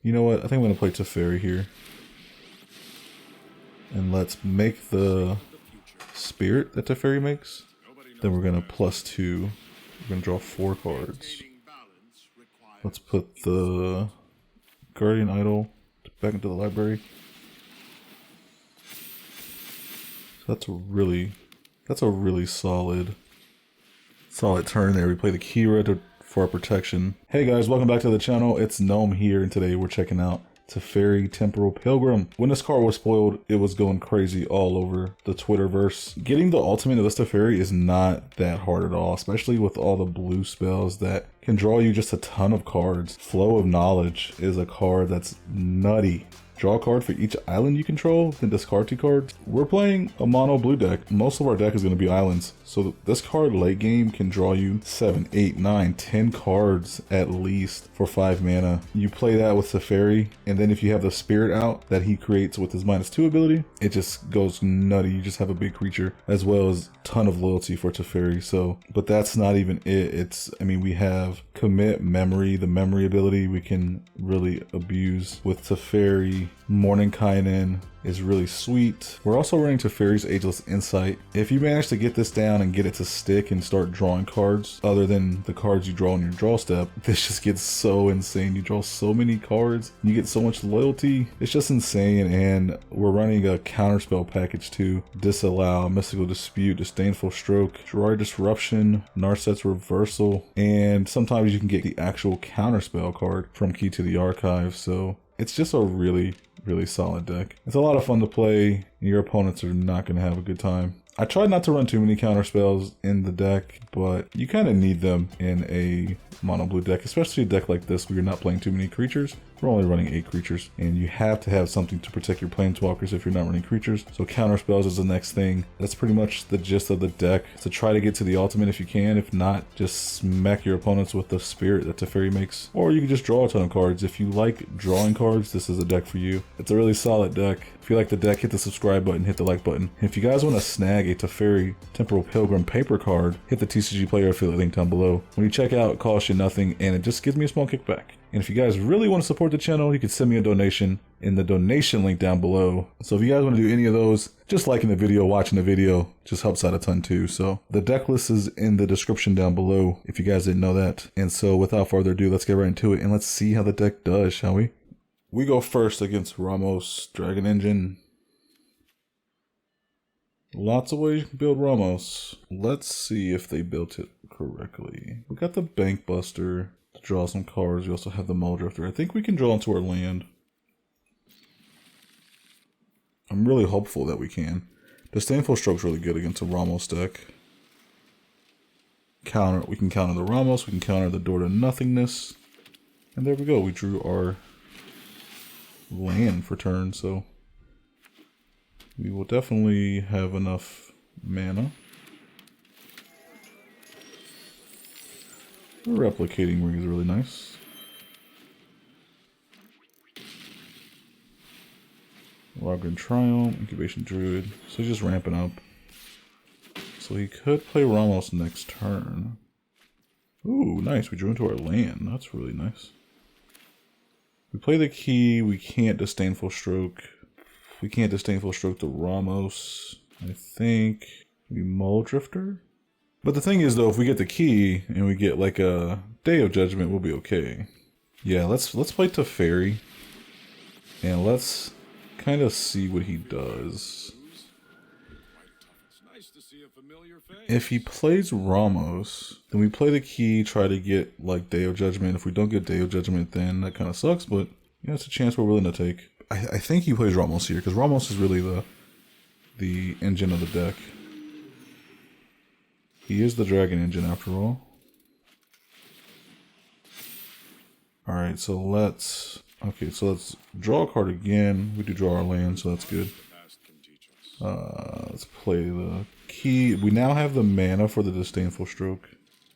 You know what? I think I'm going to play Teferi here. And let's make the spirit that Teferi makes. Then we're going to +2. We're going to draw 4 cards. Let's put the Guardian Idol back into the library. So that's a really solid turn there. We play the Kira for our protection. Hey guys, welcome back to the channel. It's Gnome here, and today we're checking out Teferi Temporal Pilgrim. When this card was spoiled, it was going crazy all over the Twitterverse. Getting the ultimate of this Teferi is not that hard at all, especially with all the blue spells that can draw you just a ton of cards. Flow of Knowledge is a card that's nutty. Draw a card for each island you control, then discard 2 cards. We're playing a mono blue deck. Most of our deck is going to be islands. So this card late game can draw you 7, 8, 9, 10 cards at least for 5 mana. You play that with Teferi, and then if you have the spirit out that he creates with his -2 ability, it just goes nutty. You just have a big creature as well as a ton of loyalty for Teferi. So, but that's not even it. We have commit memory, the memory ability we can really abuse with Teferi. Mordenkainen is really sweet. We're also running Teferi's Ageless Insight. If you manage to get this down and get it to stick and start drawing cards other than the cards you draw in your draw step, this just gets so insane. You draw so many cards, you get so much loyalty. It's just insane. And we're running a counterspell package too. Disallow, Mystical Dispute, Disdainful Stroke, Gerard Disruption, Narset's Reversal, and sometimes you can get the actual counterspell card from Key to the Archive. So it's just a really solid deck. It's a lot of fun to play, and your opponents are not going to have a good time. I tried not to run too many counter spells in the deck, but you kind of need them in a mono blue deck, especially a deck like this where you're not playing too many creatures. We're only running 8 creatures, and you have to have something to protect your planeswalkers if you're not running creatures. So counter spells is the next thing. That's pretty much the gist of the deck. So try to get to the ultimate if you can. If not, just smack your opponents with the spirit that Teferi makes. Or you can just draw a ton of cards. If you like drawing cards, this is a deck for you. It's a really solid deck. If you like the deck, hit the subscribe button, hit the like button. And if you guys want to snag a Teferi Temporal Pilgrim paper card, hit the TCG player affiliate link down below. When you check out, it costs you nothing, and it just gives me a small kickback. And if you guys really want to support the channel, you can send me a donation in the donation link down below. So if you guys want to do any of those, just liking the video, watching the video, just helps out a ton too. So the deck list is in the description down below if you guys didn't know that. And so without further ado, let's get right into it and let's see how the deck does, shall we? We go first against Ramos Dragon Engine. Lots of ways you can build Ramos. Let's see if they built it correctly. We got the Bank Buster to draw some cards. We also have the Muldrifter. I think we can draw into our land. I'm really hopeful that we can. Disdainful Stroke's really good against a Ramos deck. We can counter the Ramos, we can counter the Door to Nothingness. And there we go, we drew our land for turn, so we will definitely have enough mana. The Replicating Ring is really nice. Logrin Triumph, Incubation Druid. So he's just ramping up. So he could play Ramos next turn. Ooh, nice. We drew into our land. That's really nice. We play the key. We can't Disdainful Stroke. We can't Disdainful Stroke the Ramos. I think we Muldrifter. But the thing is, though, if we get the key and we get like a Day of Judgment, we'll be okay. Yeah, let's play Teferi, and let's kind of see what he does. If he plays Ramos, then we play the key, try to get like Day of Judgment. If we don't get Day of Judgment, then that kind of sucks, but yeah, it's a chance we're willing to take. I think he plays Ramos here, because Ramos is really the engine of the deck. He is the Dragon Engine after all. Alright, so let's draw a card again. We do draw our land, so that's good. Let's play the key. We now have the mana for the Disdainful Stroke.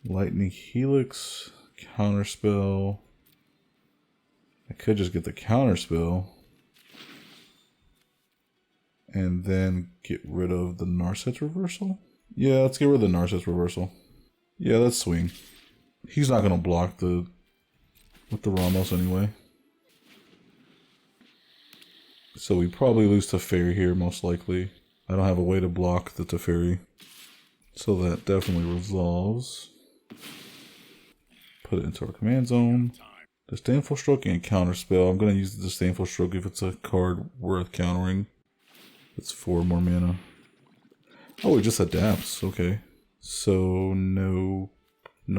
Lightning Helix, Counterspell. I could just get the Counterspell and then get rid of the Narset's Reversal. Yeah, let's get rid of the Narset's Reversal. Yeah, let's swing. He's not gonna block with the Ramos anyway. So we probably lose Teferi here, most likely. I don't have a way to block the Teferi. So that definitely resolves. Put it into our command zone. Disdainful Stroke and Counterspell. I'm going to use the Disdainful Stroke if it's a card worth countering. It's 4 more mana. Oh, it just adapts. Okay. So no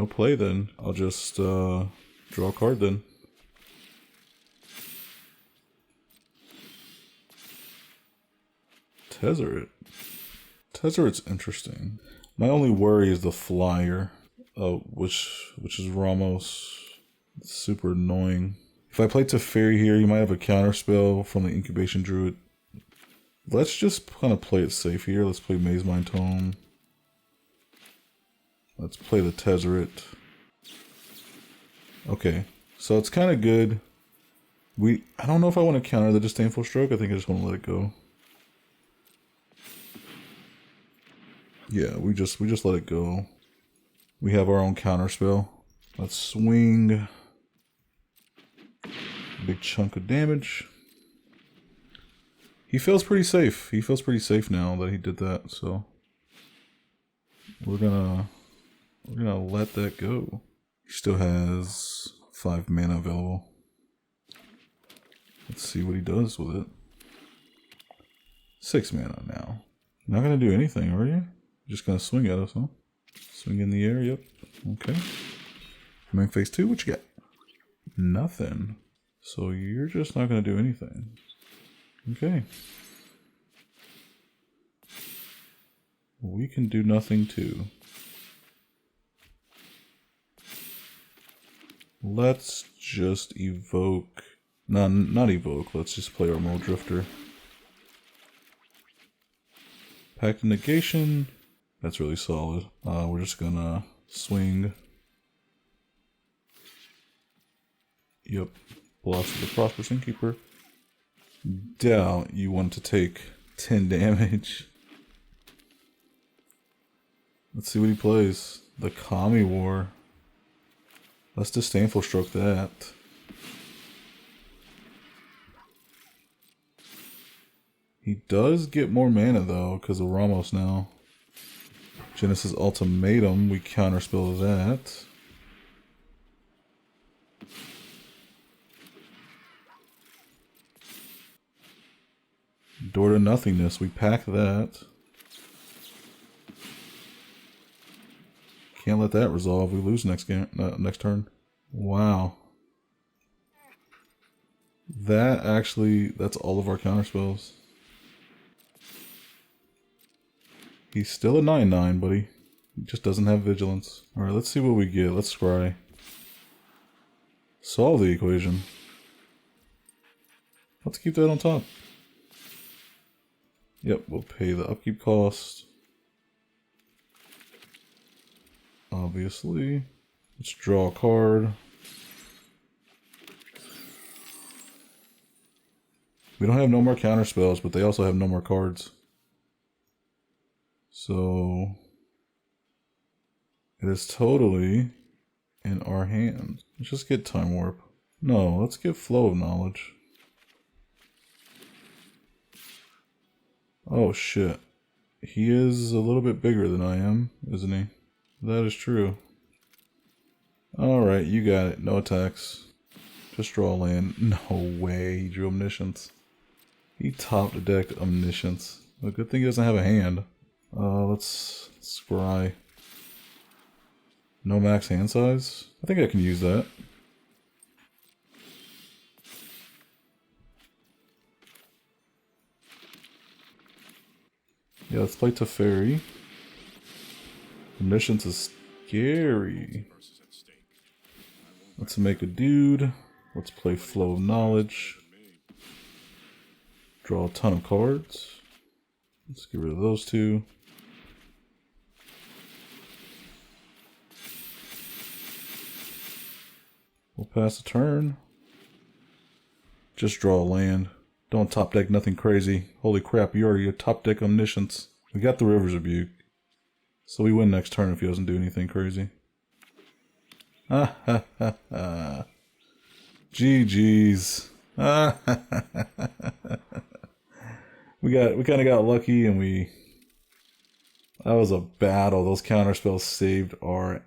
play then. I'll just draw a card then. Tezzeret. Tezzeret's interesting. My only worry is the flyer, which is Ramos. It's super annoying. If I play Teferi here, you might have a counterspell from the Incubation Druid. Let's just kind of play it safe here. Let's play Maze Mind Tome. Let's play the Tezzeret. Okay, so it's kind of good. I don't know if I want to counter the Disdainful Stroke. I think I just want to let it go. Yeah, we just let it go. We have our own counter spell. Let's swing. Big chunk of damage. He feels pretty safe. He feels pretty safe now that he did that, so we're gonna let that go. He still has 5 mana available. Let's see what he does with it. 6 mana now. Not gonna do anything, are you? Just gonna swing at us, huh? Swing in the air, yep. Okay. Main phase 2, what you got? Nothing. So you're just not gonna do anything. Okay. We can do nothing too. Let's just evoke. Not evoke, let's just play our Mold Drifter. Pact of Negation. That's really solid. We're just gonna swing. Yep. Blast with the Prosperous Innkeeper. Doubt you want to take 10 damage. Let's see what he plays. The Kami War. Let's Disdainful Stroke that. He does get more mana though, because of Ramos now. Genesis Ultimatum, we counterspell that. Door to Nothingness, we pack that. Can't let that resolve, we lose next game, next turn. Wow. That's all of our counterspells. He's still a 9/9, buddy. He just doesn't have vigilance. Alright, let's see what we get. Let's scry. Solve the equation. Let's keep that on top. Yep, we'll pay the upkeep cost. Obviously. Let's draw a card. We don't have no more counter spells, but they also have no more cards. So it is totally in our hands. Let's just get Time Warp. No, let's get Flow of Knowledge. Oh shit. He is a little bit bigger than I am, isn't he? That is true. Alright, you got it. No attacks. Just draw a land. No way, he drew Omniscience. He top decked Omniscience. A good thing he doesn't have a hand. Let's scry. No max hand size? I think I can use that. Yeah, let's play Teferi. Omniscience is scary. Let's make a dude. Let's play Flow of Knowledge. Draw a ton of cards. Let's get rid of those two. We'll pass the turn. Just draw a land. Don't top deck nothing crazy. Holy crap, you already top deck Omniscience. We got the River's Rebuke. So we win next turn if he doesn't do anything crazy. Ha ha ha ha. GG's. We kind of got lucky, and that was a battle. Those counterspells saved our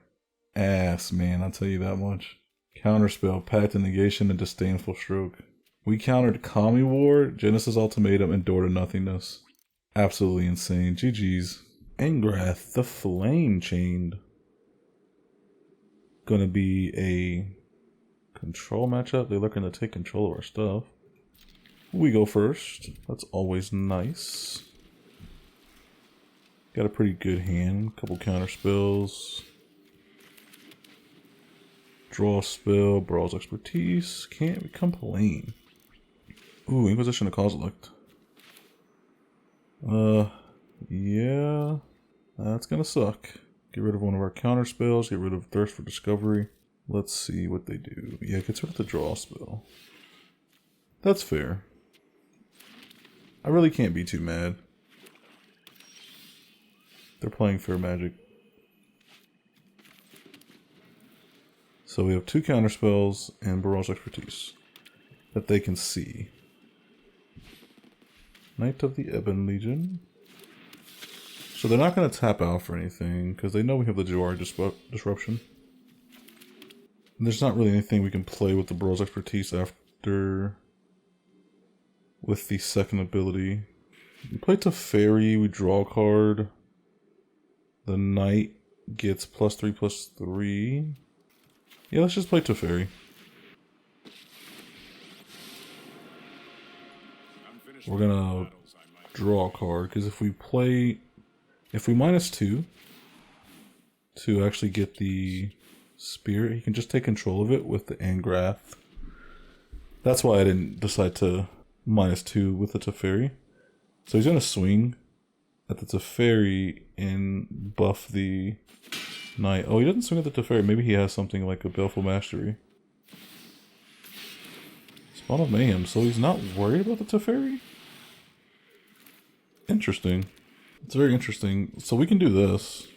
ass, man. I'll tell you that much. Counterspell, Pact of Negation, and Disdainful Stroke. We countered Kami War, Genesis Ultimatum, and Door to Nothingness. Absolutely insane. GG's. Engrath, the Flame Chained. Gonna be a control matchup. They're looking to take control of our stuff. We go first. That's always nice. Got a pretty good hand. Couple counter spells. Draw a spell. Brawl's Expertise. Can't complain. Ooh, Inquisition of Kozilek. Yeah. That's gonna suck. Get rid of one of our counter spells. Get rid of Thirst for Discovery. Let's see what they do. Yeah, gets rid of the draw spell. That's fair. I really can't be too mad. They're playing fair magic. So we have 2 counter spells and Barrage Expertise that they can see. Knight of the Ebon Legion. So they're not going to tap out for anything because they know we have the Jawari Disruption. And there's not really anything we can play with the Barrage Expertise after with the second ability. We play Teferi, we draw a card. The Knight gets +3/+3. Yeah, let's just play Teferi. We're gonna draw a card, because if we -2 to actually get the Spirit, he can just take control of it with the Engrath. That's why I didn't decide to -2 with the Teferi. So he's gonna swing at the Teferi and buff the Knight. Oh, he doesn't swing at the Teferi. Maybe he has something like a Baleful Mastery. Spawn of Mayhem. So he's not worried about the Teferi? Interesting. It's very interesting. So we can do this.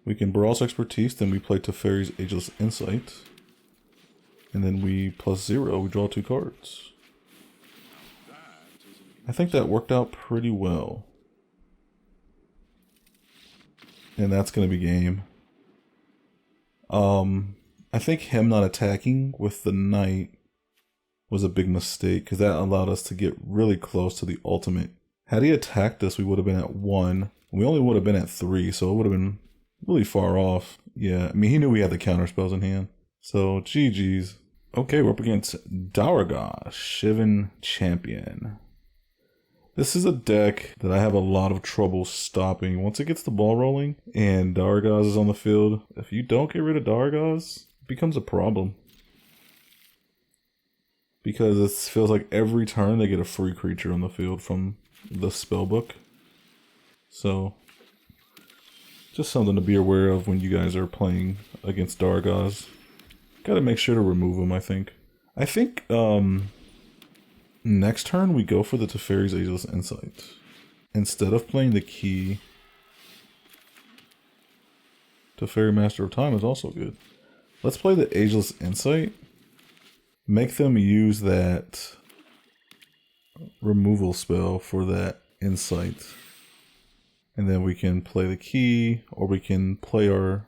We can Barrage Expertise, then we play Teferi's Ageless Insight. And then we +0, we draw 2 cards. I think that worked out pretty well. And that's going to be game. I think him not attacking with the Knight was a big mistake, because that allowed us to get really close to the ultimate. Had he attacked us, we would have been at 1. We only would have been at 3, so it would have been really far off. Yeah, I mean, he knew we had the counter spells in hand. So, GG's. Okay, we're up against Daragaz, Shivan Champion. This is a deck that I have a lot of trouble stopping. Once it gets the ball rolling and Daragaz is on the field, if you don't get rid of Daragaz, it becomes a problem. Because it feels like every turn they get a free creature on the field from the spellbook. So, just something to be aware of when you guys are playing against Daragaz. Gotta make sure to remove him, I think. Next turn we go for the Teferi's Ageless Insight. Instead of playing the key, Teferi Master of Time is also good. Let's play the Ageless Insight. Make them use that removal spell for that insight. And then we can play the key, or we can play our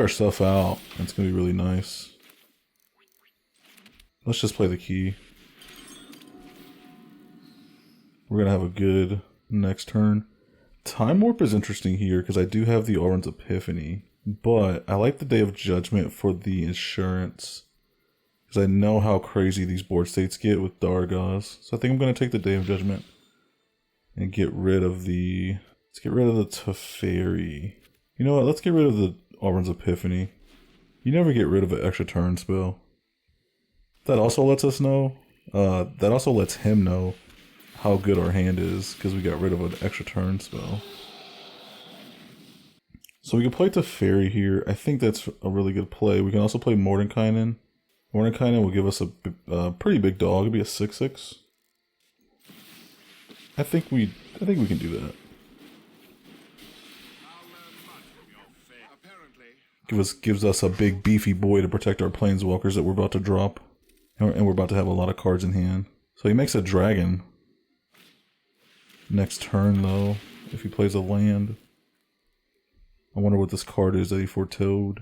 stuff out. It's gonna be really nice. Let's just play the key. We're gonna have a good next turn. Time Warp is interesting here because I do have the Oran's Epiphany, but I like the Day of Judgment for the insurance. Because I know how crazy these board states get with Daragaz. So I think I'm gonna take the Day of Judgment and get rid of the... Let's get rid of the Teferi. You know what? Let's get rid of the Oran's Epiphany. You never get rid of an extra turn spell. That also lets us know. That also lets him know how good our hand is, because we got rid of an extra turn spell. So we can play Teferi here. I think that's a really good play. We can also play Mordenkainen. Mordenkainen will give us a pretty big dog. It'll be a 6/6. I think we can do that. Gives us a big beefy boy to protect our planeswalkers that we're about to drop. And we're about to have a lot of cards in hand. So he makes a dragon. Next turn, though, if he plays a land. I wonder what this card is that he foretold.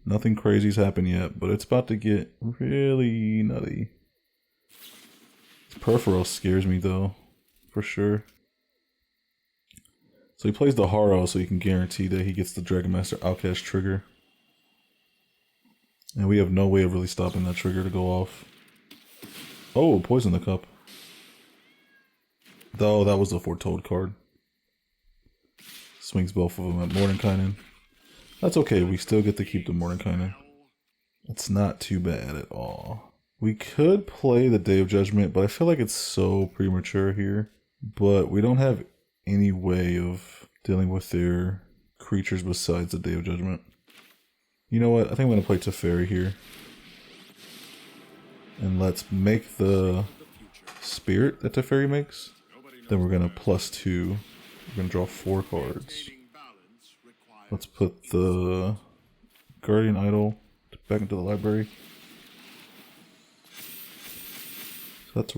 Nothing crazy's happened yet, but it's about to get really nutty. Perforos scares me, though, for sure. So he plays the Haro, so you can guarantee that he gets the Dragon Master Outcast trigger. And we have no way of really stopping that trigger to go off. Oh, Poison the Cup. Though that was the foretold card. Swings both of them at Mordenkainen. That's okay, we still get to keep the Mordenkainen. It's not too bad at all. We could play the Day of Judgment, but I feel like it's so premature here. But we don't have any way of dealing with their creatures besides the Day of Judgment. You know what? I think I'm going to play Teferi here. And let's make the Spirit that Teferi makes. Then we're going to +2. We're going to draw 4 cards. Let's put the Guardian Idol back into the library. So that's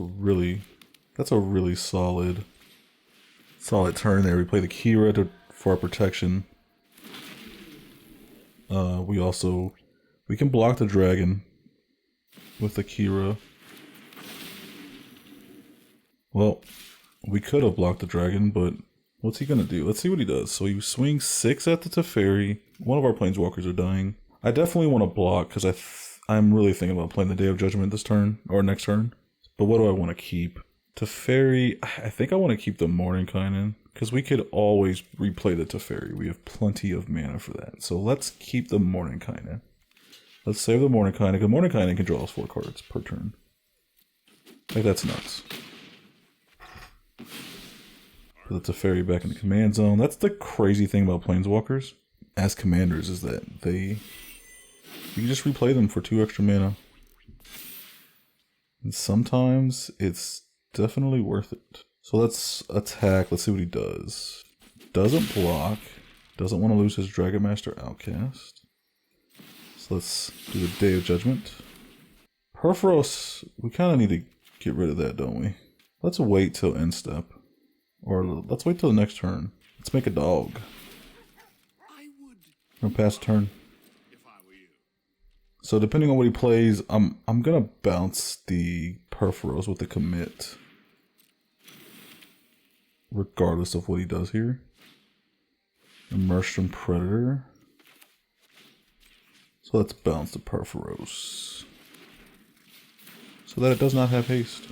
a really solid turn there. We play the Kira for our protection. We can block the dragon with the Kira. Well, we could have blocked the dragon, but what's he gonna do? Let's see what he does. So he swings 6 at the Teferi. One of our planeswalkers are dying. I definitely want to block because I'm really thinking about playing the Day of Judgment this turn or next turn. But what do I want to keep? Teferi. I think I want to keep the Mordenkainen because we could always replay the Teferi. We have plenty of mana for that. So let's keep the Mordenkainen. Let's save the Mordenkainen because Mordenkainen can draw us 4 cards per turn. Like, that's nuts. Put the Teferi back in the command zone. That's the crazy thing about Planeswalkers as commanders is that you can just replay them for 2 extra mana. And sometimes it's definitely worth it. So let's attack. Let's see what he does. Doesn't block. Doesn't want to lose his Dragon Master Outcast. So let's do the Day of Judgment. Perforos, we kind of need to get rid of that, don't we? Let's wait till end step. Or let's wait till the next turn. Let's make a dog. Or pass turn. So depending on what he plays, I'm gonna bounce the Perforos with the commit. Regardless of what he does here. Immersion Predator. So let's bounce the Perforos. So that it does not have haste.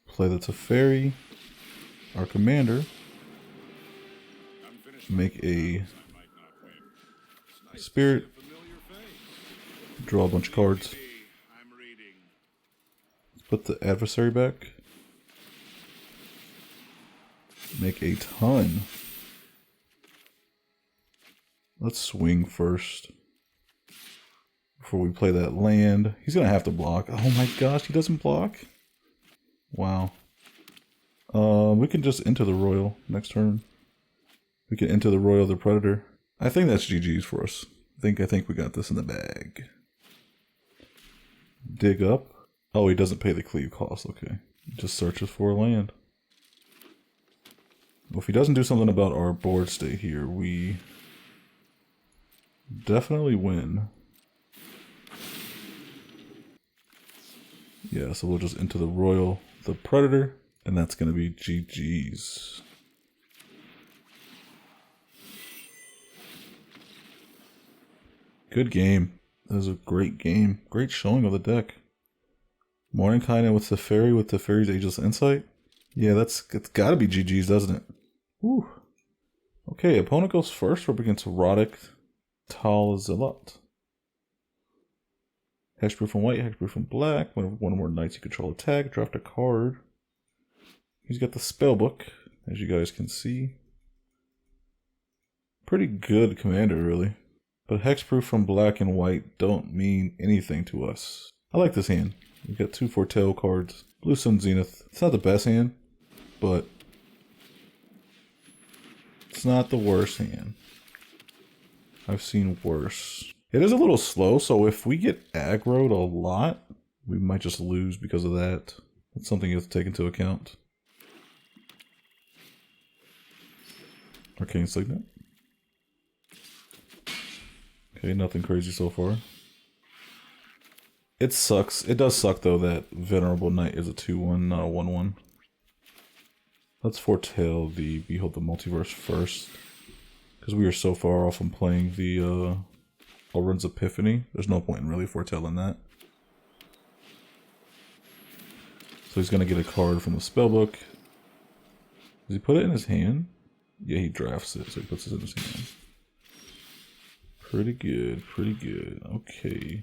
Play the Teferi. Our commander. Make a Spirit. Draw a bunch of cards. Put the adversary back. Make a ton. Let's swing first. Before we play that land. He's going to have to block. Oh my gosh, he doesn't block? Wow. We can just enter the Royal next turn. We can enter the Royal the Predator. I think that's GG's for us. I think we got this in the bag. Dig up. Oh, he doesn't pay the cleave cost. Okay. He just searches for a land. Well, if he doesn't do something about our board state here, we definitely win. Yeah, so we'll just enter the Royal the Predator. And that's going to be GG's. Good game. That was a great game. Great showing of the deck. Mordenkainen with Teferi with Teferi's Ageless Insight. Yeah, it's got to be GG's, doesn't it? Whew. Okay, opponent goes first. We're up against Roddick Talzilot. Hexproof from white, hexproof from black. One more knights you control attack. Draft a card. He's got the spellbook, as you guys can see. Pretty good commander, really. But hexproof from black and white don't mean anything to us. I like this hand. We got 2 Foretell cards. Blue Sun Zenith. It's not the best hand, but it's not the worst hand. I've seen worse. It is a little slow, so if we get aggroed a lot, We might just lose because of that. That's something you have to take into account. Arcane Signet. Okay, nothing crazy so far. It sucks. It does suck though that Venerable Knight is a 2-1, not a 1-1. Let's foretell the Behold the Multiverse first. Because we are so far off from playing the Elrond's Epiphany. There's no point in really foretelling that. So he's going to get a card from the spellbook. Does he put it in his hand? Yeah, he drafts it, so he puts it in his hand. Pretty good, pretty good. Okay.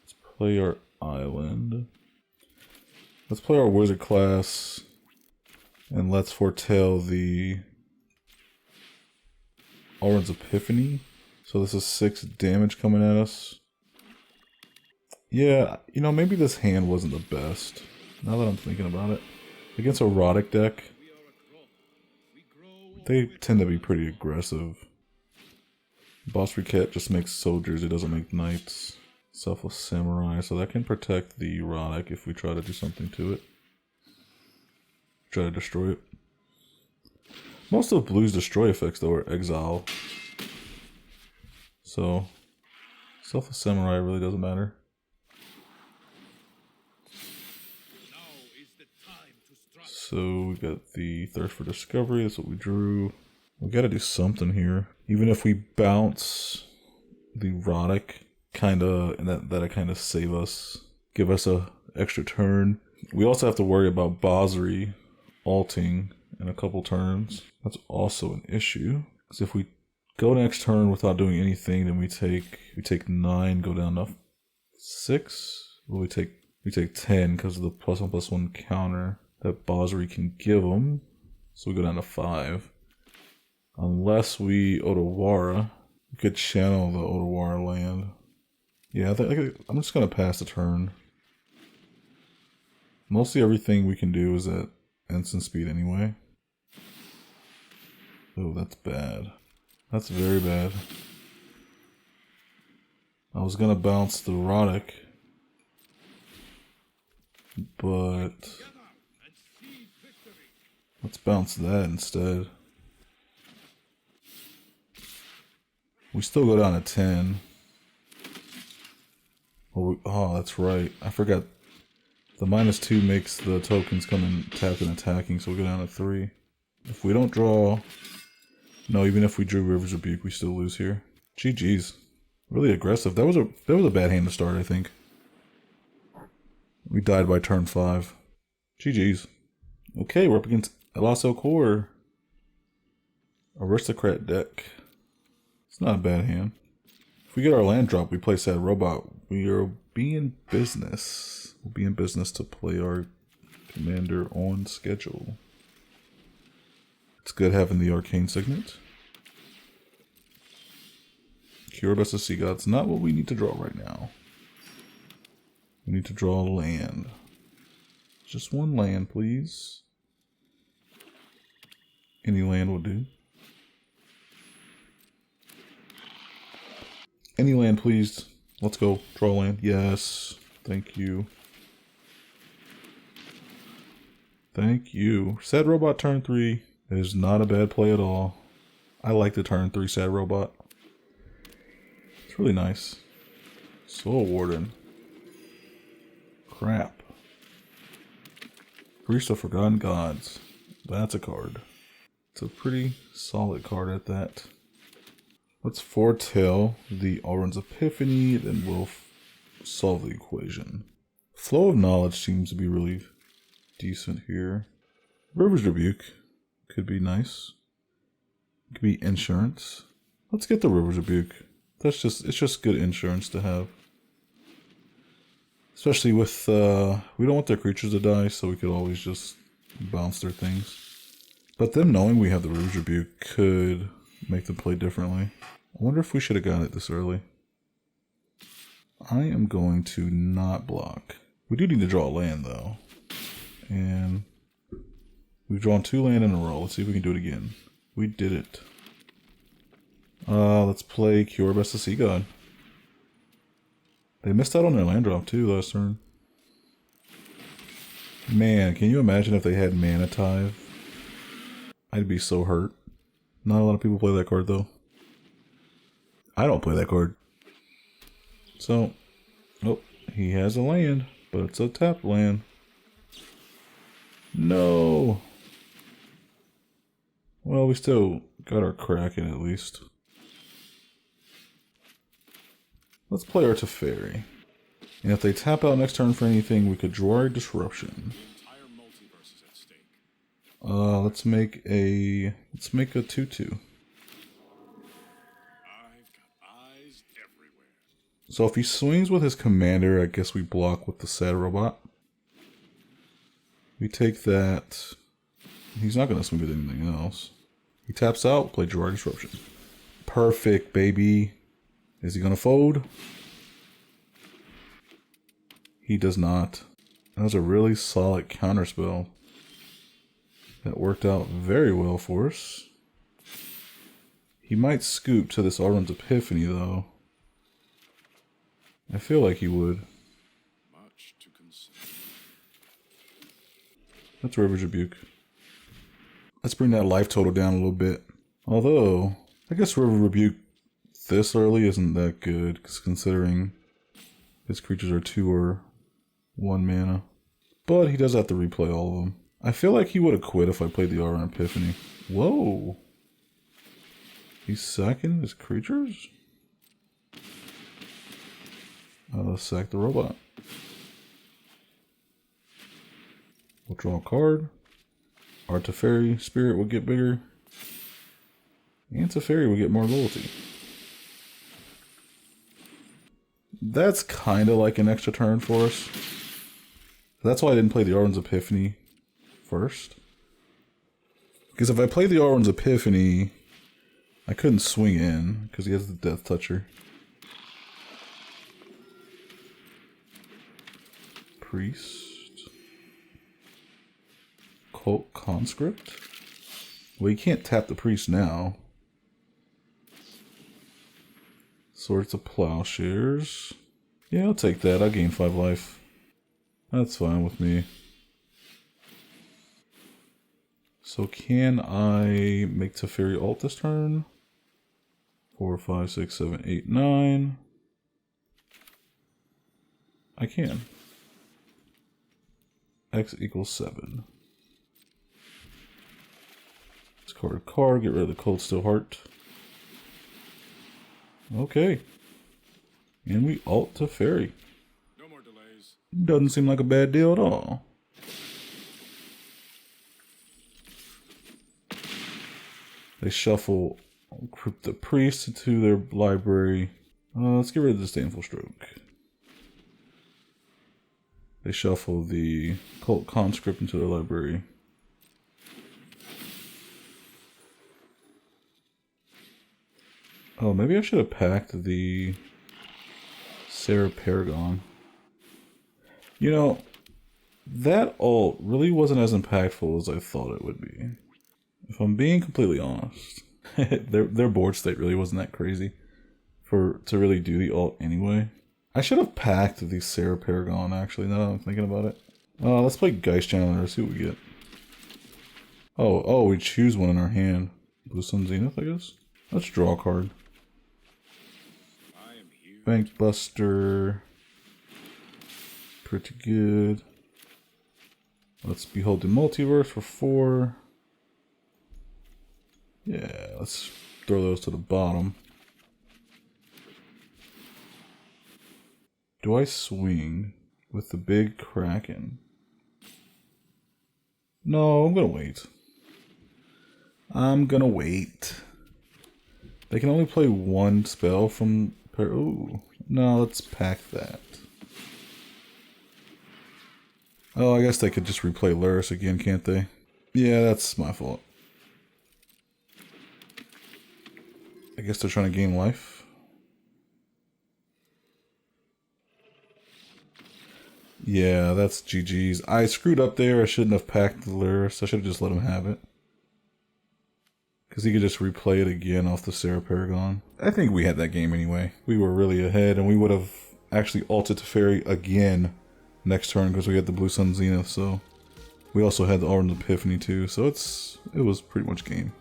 Let's play our island. Let's play our wizard class. And let's foretell the Elrond's Epiphany. So this is 6 damage coming at us. Yeah, you know, maybe this hand wasn't the best. Now that I'm thinking about it. Against a Erotic deck, they tend to be pretty aggressive. Boss Cat just makes soldiers, it doesn't make knights. Selfless Samurai, so that can protect the Erotic if we try to do something to it. Try to destroy it. Most of Blue's destroy effects though are exile. So Selfless Samurai really doesn't matter. So we got the Thirst for Discovery, that's what we drew. We gotta do something here. Even if we bounce the Erotic, kinda, and that'll kinda save us, give us a extra turn. We also have to worry about Basri alting in a couple turns. That's also an issue. Because if we go next turn without doing anything, then we take 9, go down to 6. Well, we take 10 because of the +1/+1 counter that Basri can give them. So we go down to 5. Unless we Otawara, we could channel the Otawara land. Yeah, I'm just gonna pass the turn. Mostly everything we can do is at instant speed anyway. Oh, that's bad. That's very bad. I was gonna bounce the Erotic, but let's bounce that instead. We still go down to 10. Oh, that's right. I forgot. The -2 makes the tokens come in tapped and attacking, so we go down to 3. If we don't draw... No, even if we drew River's Rebuke, we still lose here. GG's. Really aggressive. That was a bad hand to start, I think. We died by turn 5. GG's. Okay, we're up against Elasso Core. Aristocrat deck. It's not a bad hand. If we get our land drop, we play Sad Robot. We are being business. We'll be in business to play our commander on schedule. It's good having the Arcane Signet. Cure Best of Sea Gods. Not what we need to draw right now. We need to draw land. Just one land, please. Any land will do. Any land, please. Let's go. Draw land. Yes. Thank you. Thank you. Sad Robot turn 3 is not a bad play at all. I like the turn 3 Sad Robot. It's really nice. Soul Warden. Crap. Priest of Forgotten Gods. That's a card. It's a pretty solid card at that. Let's foretell the Elrond's Epiphany, then we'll solve the equation. Flow of Knowledge seems to be really decent here. River's Rebuke could be nice. It could be insurance. Let's get the River's Rebuke. It's just good insurance to have. Especially with, we don't want their creatures to die, so we could always just bounce their things. But them knowing we have the River's Rebuke could make them play differently. I wonder if we should have got it this early. I am going to not block. We do need to draw a land though. And we've drawn 2 land in a row. Let's see if we can do it again. We did it. Let's play Cure Best of Sea God. They missed out on their land drop too last turn. Man, can you imagine if they had Mana Tithe? I'd be so hurt. Not a lot of people play that card though. I don't play that card. So, oh, he has a land, but it's a tapped land. No! Well, we still got our Kraken at least. Let's play our Teferi. And if they tap out next turn for anything, we could draw a Disruption. Let's make a 2/2. So if he swings with his commander, I guess we block with the sad robot. We take that. He's not going to swing with anything else. He taps out, play draw Disruption. Perfect, baby. Is he going to fold? He does not. That was a really solid counterspell. That worked out very well for us. He might scoop to this Autumn's Epiphany though. I feel like he would. Much to consider. That's River's Rebuke. Let's bring that life total down a little bit. Although, I guess River Rebuke this early isn't that good, because considering his creatures are 2 or 1 mana. But he does have to replay all of them. I feel like he would have quit if I played the Auron Epiphany. Whoa! He's sacking his creatures? Sack the robot. We'll draw a card. Our Teferi spirit will get bigger. And Teferi will get more loyalty. That's kind of like an extra turn for us. That's why I didn't play the Auron's Epiphany first. Because if I played the Auron's Epiphany, I couldn't swing in because he has the Death Toucher. Priest. Cult Conscript? Well, you can't tap the priest now. Swords of Plowshares. Yeah, I'll take that. I'll gain 5 life. That's fine with me. So can I make Teferi alt this turn? 4, 5, 6, 7, 8, 9. I can. X equals 7. Discard a card, get rid of the Cold Steel Heart. Okay. And we alt Teferi. No more delays. Doesn't seem like a bad deal at all. They shuffle the priest into their library. Let's get rid of the Disdainful Stroke. They shuffle the Cult Conscript into their library. Oh, maybe I should have packed the Sarah Paragon. You know, that ult really wasn't as impactful as I thought it would be. If I'm being completely honest. their board state really wasn't that crazy to really do the ult anyway. I should have packed the Sarah Paragon, actually, now that I'm thinking about it. Let's play Geist Challenger, see what we get. Oh, we choose one in our hand. Blue Sun Zenith, I guess? Let's draw a card. Bank Buster. Pretty good. Let's Behold the Multiverse for 4. Yeah, let's throw those to the bottom. Do I swing with the big Kraken? No, I'm gonna wait. I'm gonna wait. They can only play 1 spell from... Ooh, no, let's pack that. Oh, I guess they could just replay Luris again, can't they? Yeah, that's my fault. I guess they're trying to gain life. Yeah, that's GG's. I screwed up there. I shouldn't have packed the Luris. I should have just let him have it. Because he could just replay it again off the Sarah Paragon. I think we had that game anyway. We were really ahead, and we would have actually ulted Teferi again next turn because we had the Blue Sun Zenith, so we also had the Autumn Epiphany too, so it was pretty much game.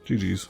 GG's.